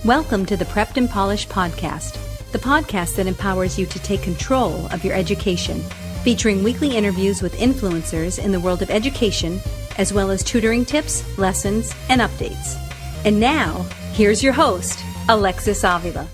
Welcome to the Prepped and Polished podcast, the podcast that empowers you to take control of your education, featuring weekly interviews with influencers in the world of education, as well as tutoring tips, lessons, and updates. And now, here's your host, Alexis Avila.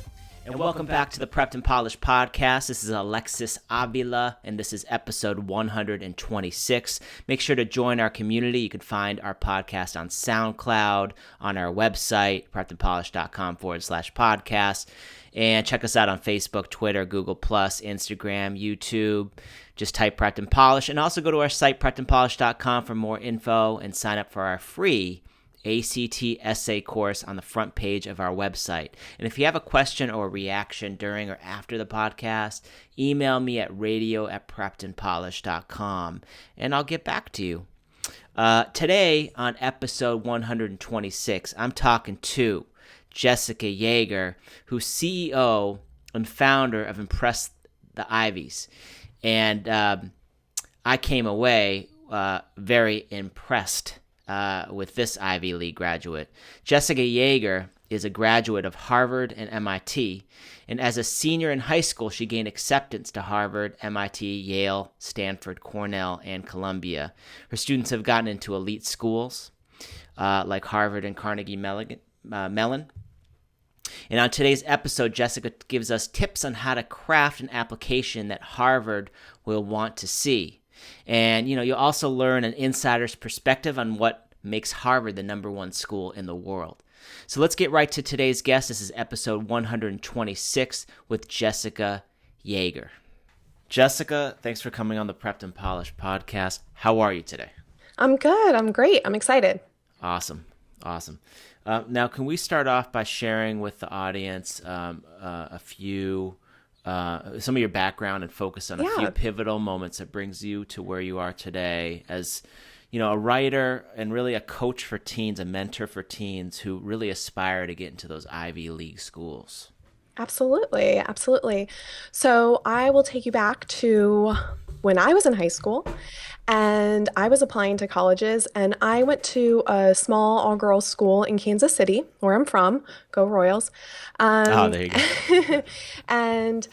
And welcome back to the Prepped and Polished podcast. This is Alexis Avila, and this is episode 126. Make sure to join our community. You can find our podcast on SoundCloud, on our website, preppedandpolished.com/podcast. And check us out on Facebook, Twitter, Google+, Instagram, YouTube. Just type Prepped and Polished. And also go to our site, preppedandpolished.com, for more info and sign up for our free ACT essay course on the front page of our website. And if you have a question or reaction during or after the podcast, email me at radio@preppedandpolished.com and I'll get back to you. Today on episode 126, I'm talking to Jessica Yeager, who's CEO and founder of Impress the Ivies. And I came away very impressed with this Ivy League graduate. Jessica Yeager is a graduate of Harvard and MIT, and as a senior in high school, she gained acceptance to Harvard, MIT, Yale, Stanford, Cornell, and Columbia. Her students have gotten into elite schools like Harvard and Carnegie Mellon. And on today's episode, Jessica gives us tips on how to craft an application that Harvard will want to see. And, you'll also learn an insider's perspective on what makes Harvard the #1 school in the world. So let's get right to today's guest. This is episode 126 with Jessica Yeager. Jessica, thanks for coming on the Prepped and Polished podcast. How are you today? I'm good. I'm great. I'm excited. Awesome. Now, can we start off by sharing with the audience a few some of your background and focus on a few pivotal moments that brings you to where you are today as, a writer and really a coach for teens, a mentor for teens who really aspire to get into those Ivy League schools? Absolutely. So I will take you back to when I was in high school and I was applying to colleges, and I went to a small all-girls school in Kansas City, where I'm from. Go Royals. There you go. And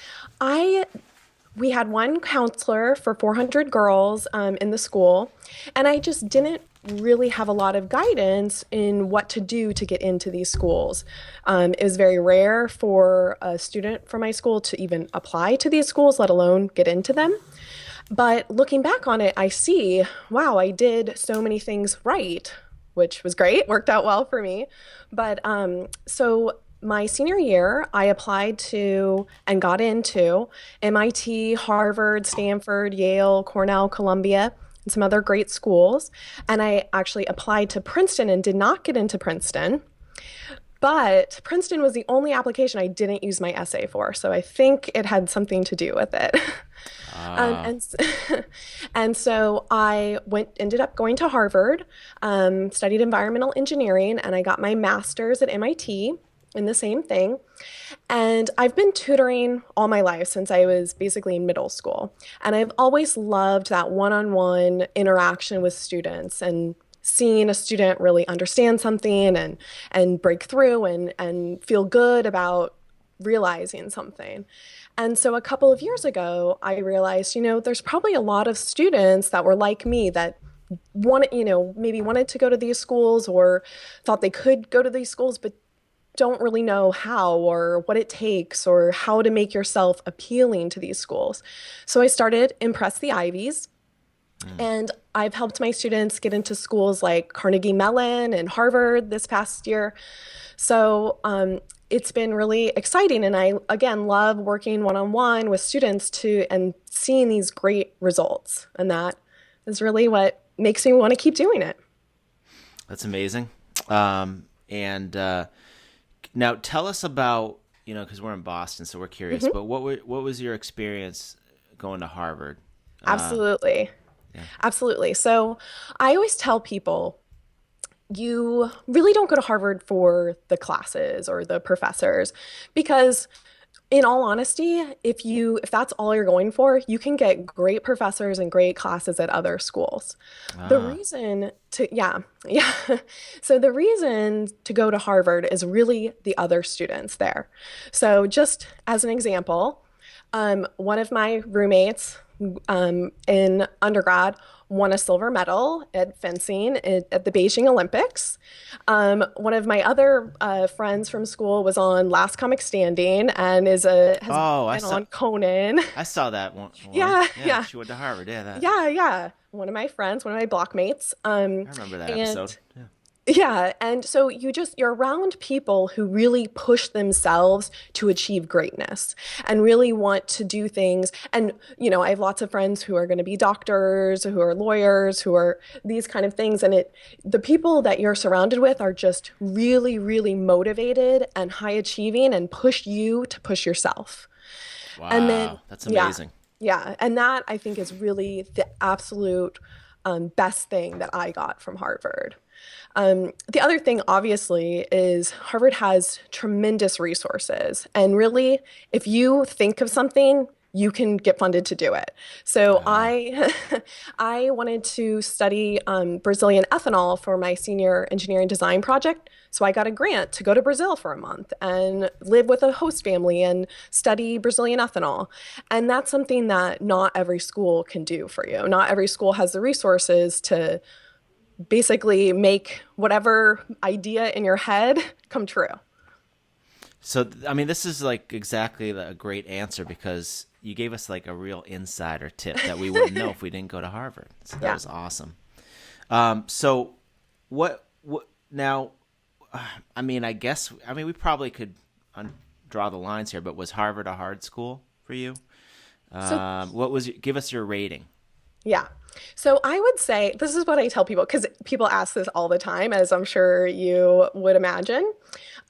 we had one counselor for 400 girls in the school, and I just didn't really have a lot of guidance in what to do to get into these schools. It was very rare for a student from my school to even apply to these schools, let alone get into them. But looking back on it, I see, wow, I did so many things right, which was great, worked out well for me. But so my senior year, I applied to and got into MIT, Harvard, Stanford, Yale, Cornell, Columbia, and some other great schools. And I actually applied to Princeton and did not get into Princeton. But Princeton was the only application I didn't use my essay for, so I think it had something to do with it. And so I ended up going to Harvard, studied environmental engineering, and I got my master's at MIT in the same thing. And I've been tutoring all my life since I was basically in middle school. And I've always loved that one-on-one interaction with students and seeing a student really understand something and break through and feel good about realizing something. And so a couple of years ago, I realized, there's probably a lot of students that were like me that maybe wanted to go to these schools or thought they could go to these schools, but don't really know how or what it takes or how to make yourself appealing to these schools. So I started Impress the Ivies. And I've helped my students get into schools like Carnegie Mellon and Harvard this past year. So it's been really exciting. And I, again, love working one-on-one with students and seeing these great results. And that is really what makes me want to keep doing it. That's amazing. Now tell us about, because we're in Boston, so we're curious, but what was your experience going to Harvard? Absolutely. Absolutely. So I always tell people, you really don't go to Harvard for the classes or the professors, because In all honesty, if that's all you're going for, you can get great professors and great classes at other schools. The Ah, reason to yeah, yeah. So the reason to go to Harvard is really the other students there. So just as an example, one of my roommates in undergrad won a silver medal at fencing at the Beijing Olympics. One of my other friends from school was on Last Comic Standing and has oh, been on Conan. I saw that one. Yeah, Yeah, yeah, she went to Harvard. Yeah, that yeah, yeah. One of my friends, one of my blockmates. I remember that episode. And Yeah. yeah, and so you're around people who really push themselves to achieve greatness and really want to do things. And I have lots of friends who are going to be doctors, who are lawyers, who are these kind of things. And the people that you're surrounded with are just really, really motivated and high achieving and push you to push yourself. And then, Wow, that's yeah, amazing. yeah, and that I think is really the absolute best thing that I got from Harvard. The other thing, obviously, is Harvard has tremendous resources. And really, if you think of something, you can get funded to do it. So Ah, I, I wanted to study Brazilian ethanol for my senior engineering design project. So I got a grant to go to Brazil for a month and live with a host family and study Brazilian ethanol. And that's something that not every school can do for you. Not every school has the resources to basically make whatever idea in your head come true. so I mean, this is like exactly a great answer because you gave us like a real insider tip that we wouldn't know if we didn't go to Harvard. So that Yeah. was awesome. So what now? I mean, we probably could draw the lines here, but was Harvard a hard school for you? So Give us your rating. yeah. So I would say this is what I tell people because people ask this all the time, as I'm sure you would imagine.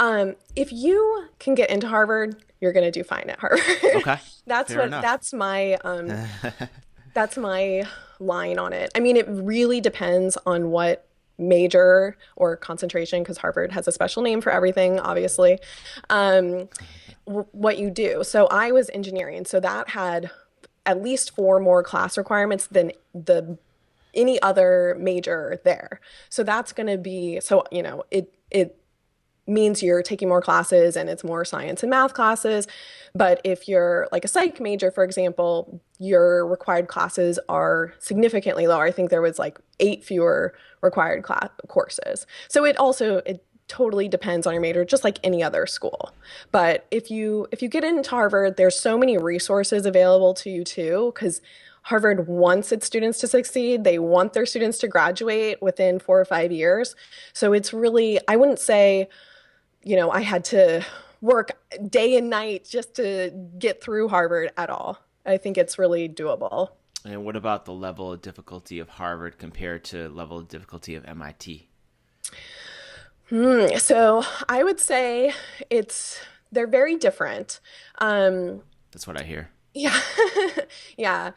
If you can get into Harvard, you're going to do fine at Harvard. Okay, fair enough. That's my line on it. I mean, it really depends on what major or concentration, because Harvard has a special name for everything, obviously, what you do. So I was engineering, so that had at least four more class requirements than the any other major there. So that's going to be it means you're taking more classes and it's more science and math classes. But if you're like a psych major, for example, your required classes are significantly lower. I think there was like 8 fewer required courses. So it totally depends on your major, just like any other school. But if you get into Harvard, there's so many resources available to you too, because Harvard wants its students to succeed. They want their students to graduate within 4 or 5 years. So it's really, I wouldn't say, I had to work day and night just to get through Harvard at all. I think it's really doable. And what about the level of difficulty of Harvard compared to level of difficulty of MIT? So I would say they're very different. Um, That's what I hear. yeah, yeah.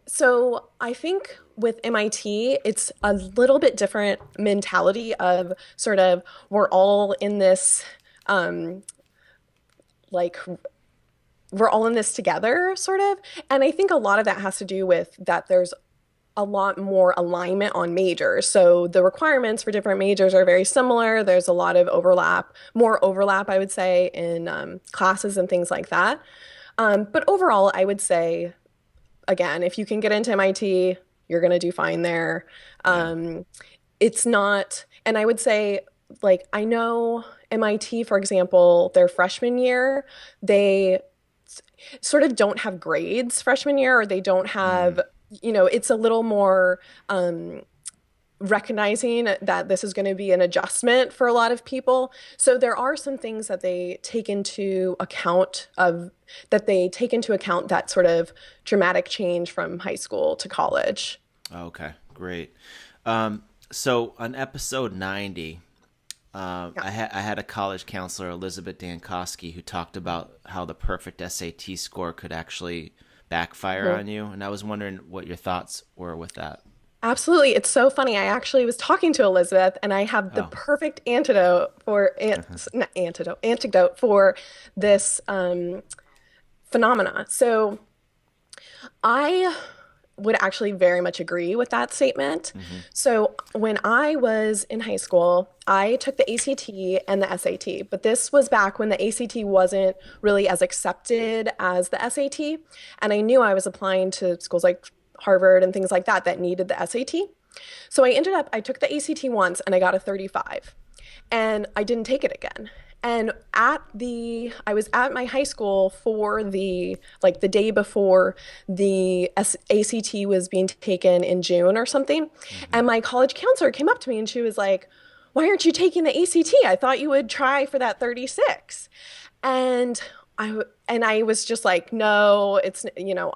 So I think with MIT, it's a little bit different mentality of sort of we're all in this, um, like we're all in this together, sort of. And I think a lot of that has to do with that there's a lot more alignment on majors. So the requirements for different majors are very similar. There's a lot of overlap, more overlap, I would say, in classes and things like that. But overall, I would say, again, if you can get into MIT, you're going to do fine there. Yeah. It's not, and I would say, like, I know MIT, for example, their freshman year, they sort of don't have grades freshman year, or they don't have, it's a little more recognizing that this is going to be an adjustment for a lot of people. So there are some things that they take into account that sort of dramatic change from high school to college. Okay, great. So on episode 90, Yeah. I had a college counselor, Elizabeth Dankowski, who talked about how the perfect SAT score could actually backfire Mhm. on you. And I was wondering what your thoughts were with that. Absolutely. It's so funny. I actually was talking to Elizabeth and I have the Oh, perfect not antidote for this phenomena. So I would actually very much agree with that statement. mm-hmm. So when I was in high school, I took the ACT and the SAT, but this was back when the ACT wasn't really as accepted as the SAT. And I knew I was applying to schools like Harvard and things like that that needed the SAT. So I took the ACT once and I got a 35 and I didn't take it again. And I was at my high school for the day before the ACT was being taken in June or something. Mm-hmm. And my college counselor came up to me and she was like, "Why aren't you taking the ACT? I thought you would try for that 36." And I was just like, "No,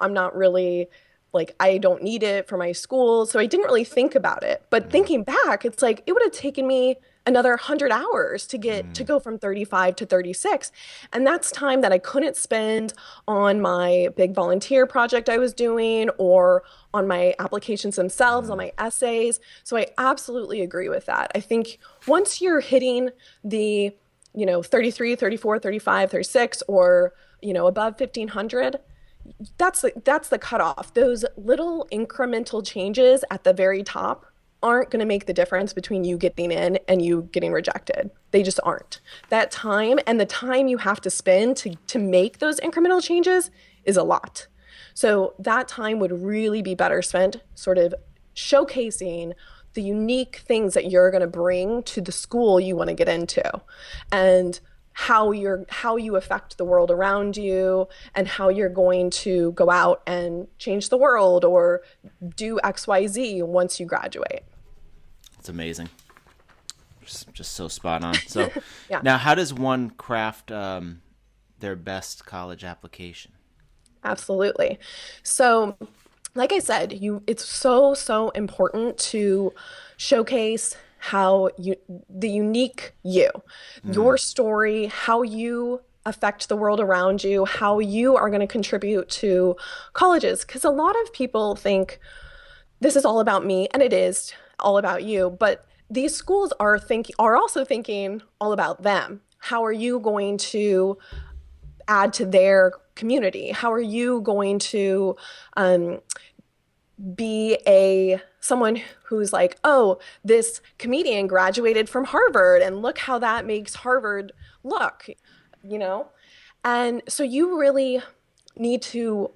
I'm not really like I don't need it for my school." So I didn't really think about it. But Mm-hmm. thinking back, it's like it would have taken me another 100 hours to Mm-hmm. go from 35 to 36. And that's time that I couldn't spend on my big volunteer project I was doing or on my applications themselves, on my essays. So I absolutely agree with that. I think once you're hitting the 33, 34, 35, 36, or above 1500, that's the cutoff. Those little incremental changes at the very top aren't going to make the difference between you getting in and you getting rejected. They just aren't. That time and the time you have to spend to make those incremental changes is a lot. So that time would really be better spent sort of showcasing the unique things that you're going to bring to the school you want to get into, and how you affect the world around you, and how you're going to go out and change the world or do XYZ once you graduate. It's amazing. Just so spot on. So Yeah, now, how does one craft their best college application? absolutely. So, like I said, it's so important to showcase the unique you, your story, how you affect the world around you, how you are going to contribute to colleges. Because a lot of people think this is all about me, and it is all about you, but these schools are also thinking all about them. How are you going to add to their community? How are you going to um, be someone who's like, "Oh, this comedian graduated from Harvard and look how that makes Harvard look," you know? And so you really need to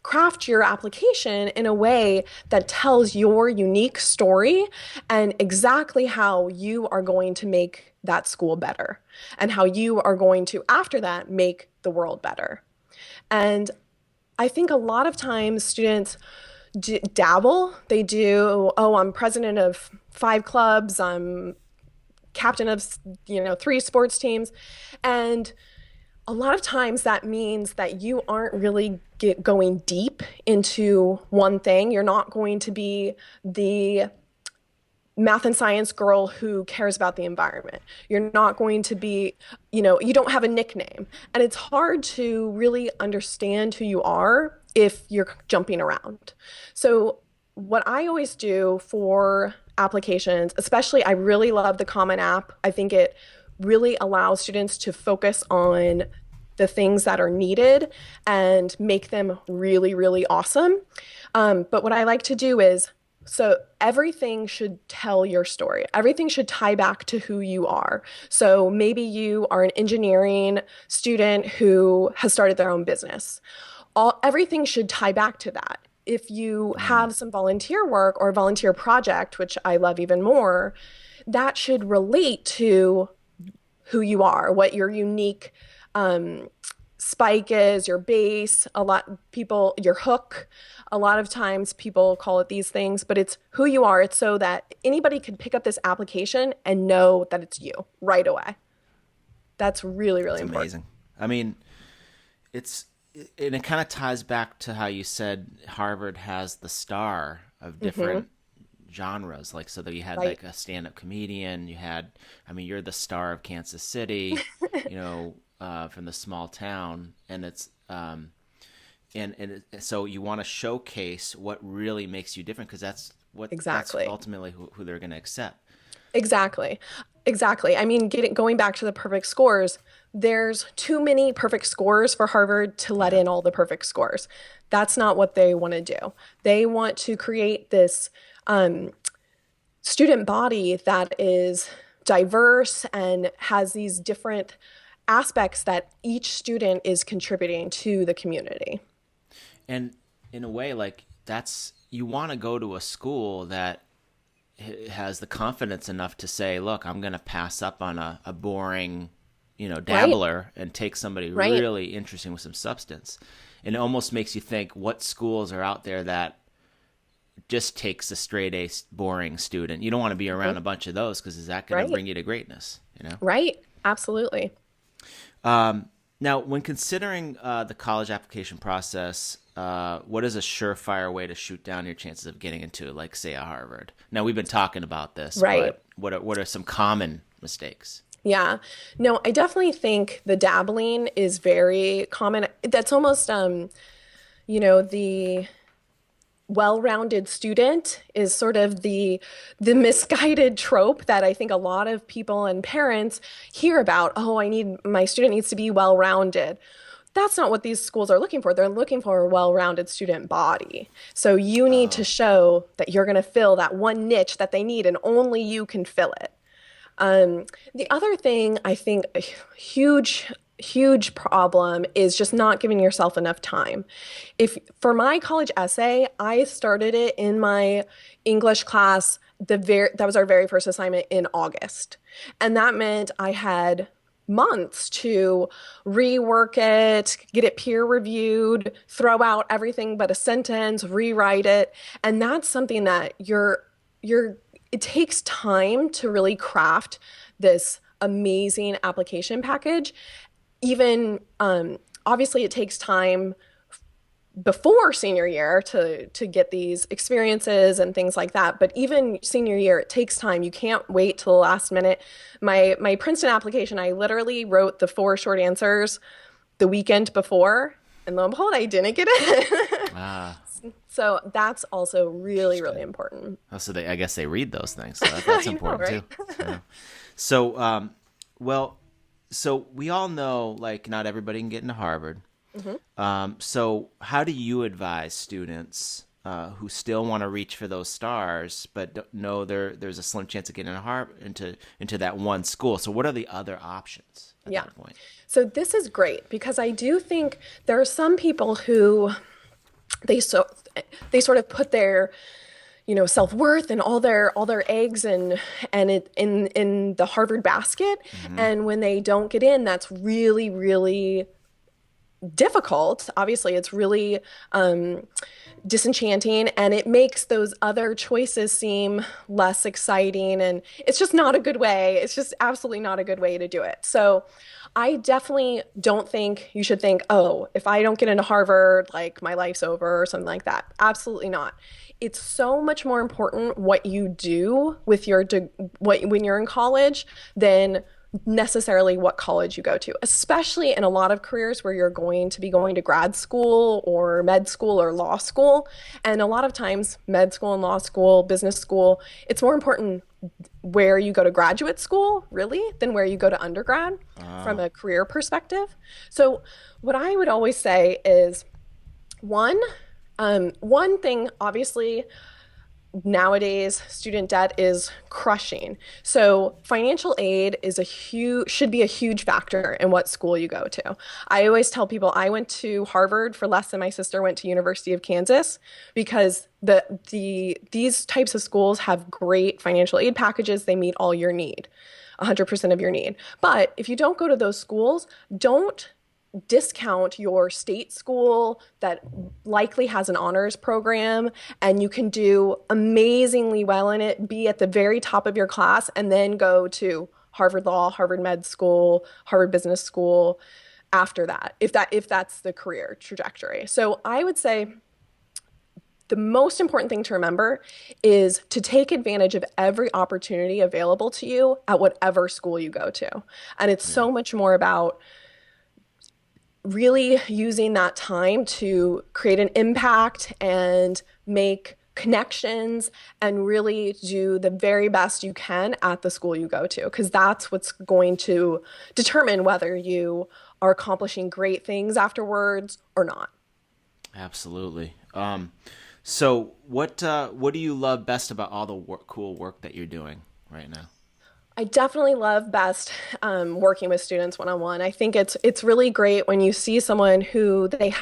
craft your application in a way that tells your unique story and exactly how you are going to make that school better and how you are going to, after that, make the world better. And I think a lot of times students dabble. They do, "Oh, I'm president of 5 clubs. I'm captain of, 3 sports teams." And a lot of times that means that you aren't really going deep into one thing. You're not going to be the math and science girl who cares about the environment. You're not going to be, you don't have a nickname. And it's hard to really understand who you are if you're jumping around. So, what I always do for applications, especially, I really love the Common App. I think it really allows students to focus on the things that are needed and make them really, really awesome. But what I like to do is, so everything should tell your story. Everything should tie back to who you are. So maybe you are an engineering student who has started their own business. Everything should tie back to that. If you have some volunteer work or volunteer project, which I love even more, that should relate to who you are, what your unique spike is, your base, your hook. A lot of times people call it these things, but it's who you are. It's so that anybody can pick up this application and know that it's you right away. That's really, really It's important. amazing. I mean, it kind of ties back to how you said Harvard has the star of different genres. Like, so that you had Right. like a stand-up comedian, you're the star of Kansas City, from the small town, and it's so you want to showcase what really makes you different, because that's that's Exactly. ultimately who they're going to accept. Exactly. Exactly. I mean, going back to the perfect scores, there's too many perfect scores for Harvard to let Yeah. in all the perfect scores. That's not what they want to do. They want to create this student body that is diverse and has these different aspects that each student is contributing to the community. And in a way, like you want to go to a school that has the confidence enough to say, look, I'm going to pass up on a boring, Right, dabbler and take somebody right, really interesting with some substance. And it almost makes you think what schools are out there that just takes a straight A boring student. You don't want to be around a bunch of those because is that going to right, bring you to greatness, right. Absolutely. Now, when considering the college application process, what is a surefire way to shoot down your chances of getting into, like, say, a Harvard? Now, we've been talking about this, Right. but what are some common mistakes? Yeah. No, I definitely think the dabbling is very common. That's almost the well-rounded student is sort of the misguided trope that I think a lot of people and parents hear about. Oh, my student needs to be well-rounded. That's not what these schools are looking for. They're looking for a well-rounded student body. So you need to Oh, show that you're going to fill that one niche that they need and only you can fill it. The other thing I think a huge problem is just not giving yourself enough time. If for my college essay, I started it in my English class, that was our very first assignment in August. And that meant I had months to rework it, get it peer reviewed, throw out everything but a sentence, rewrite it. And that's something that it takes time to really craft this amazing application package. Even obviously, it takes time before senior year to get these experiences and things like that. But even senior year, it takes time. You can't wait till the last minute. My Princeton application, I literally wrote the 4 short answers the weekend before, and lo and behold, I didn't get it. ah, So that's also really, really interesting. important. Oh, so I guess they read those things. So that's I know, important right? too. Yeah. So, well, so we all know, like, not everybody can get into Harvard. So how do you advise students who still want to reach for those stars, but know there's a slim chance of getting into Harvard, into that one school? So what are the other options at Yeah. that point? So this is great because I do think there are some people who they so they sort of put their self-worth and all their eggs and it in the Harvard basket, and when they don't get in, that's really, really difficult. Obviously, it's really disenchanting, and it makes those other choices seem less exciting. And it's just not a good way. It's just absolutely not a good way to do it. So I definitely don't think you should think, oh, if I don't get into Harvard, like my life's over or something like that. Absolutely not. It's so much more important what you do with when you're in college than necessarily what college you go to, especially in a lot of careers where you're going to be going to grad school or med school or law school. And a lot of times, med school and law school, business school, it's more important where you go to graduate school, really, than where you go to undergrad from a career perspective. So, what I would always say is one thing, obviously, nowadays student debt is crushing. So financial aid should be a huge factor in what school you go to. I always tell people I went to Harvard for less than my sister went to University of Kansas because these types of schools have great financial aid packages. They meet all your need, 100% of your need. But if you don't go to those schools, don't discount your state school that likely has an honors program and you can do amazingly well in it, be at the very top of your class, and then go to Harvard Law, Harvard Med School, Harvard Business School after that, if that's the career trajectory. So I would say the most important thing to remember is to take advantage of every opportunity available to you at whatever school you go to. And it's Yeah. so much more about really using that time to create an impact and make connections and really do the very best you can at the school you go to, because that's what's going to determine whether you are accomplishing great things afterwards or not. Absolutely. So what do you love best about all the cool work that you're doing right now? I definitely love best working with students one-on-one. I think it's really great when you see someone who they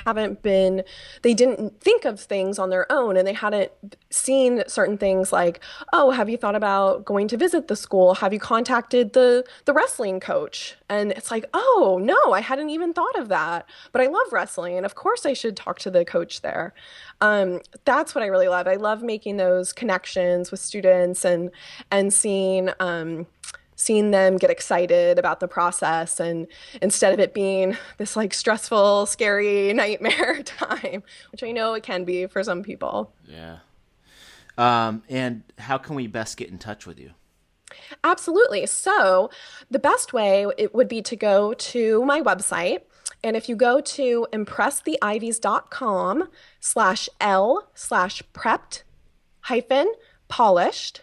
didn't think of things on their own, and they hadn't seen certain things like, oh, have you thought about going to visit the school? Have you contacted the wrestling coach? And it's like, oh, no, I hadn't even thought of that. But I love wrestling, and of course I should talk to the coach there. That's what I really love. I love making those connections with students and seeing them get excited about the process, and instead of it being this like stressful, scary nightmare time, which I know it can be for some people. Yeah. And how can we best get in touch with you? Absolutely. So the best way it would be to go to my website. And if you go to impresstheivies.com/l/prepped-polished,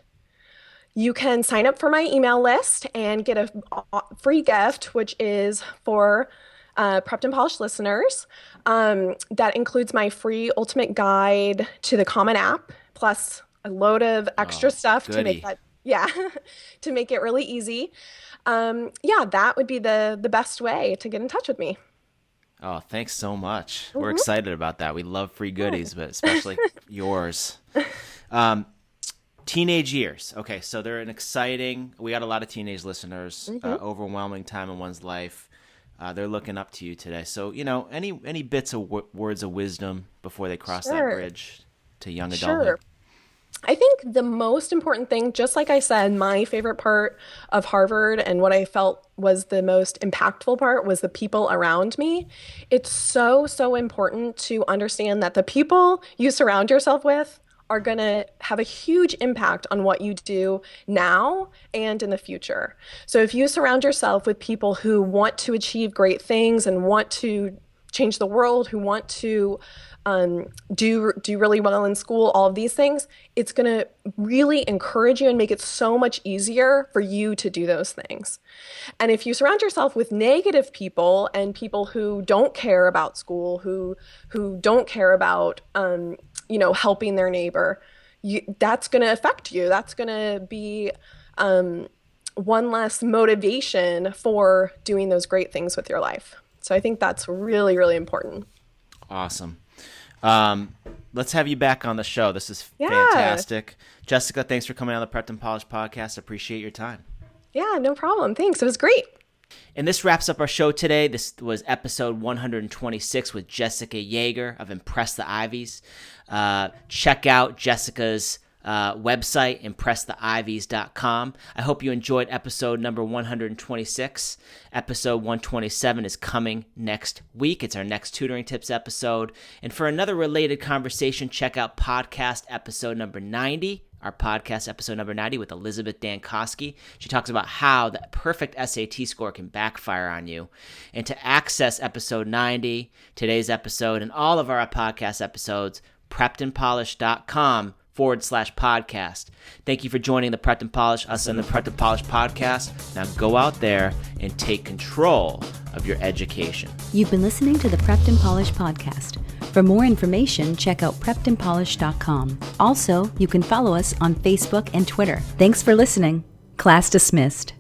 you can sign up for my email list and get a free gift, which is for Prepped and Polished listeners. That includes my free ultimate guide to the Common App, plus a load of extra stuff to make that, to make it really easy. That would be the best way to get in touch with me. Oh, thanks so much. We're excited about that. We love free goodies, but especially yours. Teenage years. Okay, so they're we got a lot of teenage listeners, overwhelming time in one's life. They're looking up to you today. So, any bits of words of wisdom before they cross that bridge to young adulthood? Sure. I think the most important thing, just like I said, my favorite part of Harvard and what I felt was the most impactful part was the people around me. It's so, so important to understand that the people you surround yourself with are going to have a huge impact on what you do now and in the future. So if you surround yourself with people who want to achieve great things and want to change the world, who want to do really well in school, all of these things, it's going to really encourage you and make it so much easier for you to do those things. And if you surround yourself with negative people and people who don't care about school, who don't care about helping their neighbor, that's going to affect you. That's going to be one less motivation for doing those great things with your life. So I think that's really, really important. Awesome. Let's have you back on the show. This is fantastic. Jessica, thanks for coming on the Prepped and Polished podcast. Appreciate your time. Yeah, no problem. Thanks. It was great. And this wraps up our show today. This was episode 126 with Jessica Yeager of Impress the Ivies. Check out Jessica's website, impresstheivies.com. I hope you enjoyed episode number 126. Episode 127 is coming next week. It's our next tutoring tips episode. And for another related conversation, check out podcast episode number 90. Our podcast episode number 90 with Elizabeth Dankosky. She talks about how the perfect SAT score can backfire on you. And to access episode 90, today's episode, and all of our podcast episodes, preppedandpolished.com/podcast. Thank you for joining the Prepped and Polished, us and the Prepped and Polished podcast. Now go out there and take control of your education. You've been listening to the Prepped and Polished podcast. For more information, check out preppedandpolished.com. Also, you can follow us on Facebook and Twitter. Thanks for listening. Class dismissed.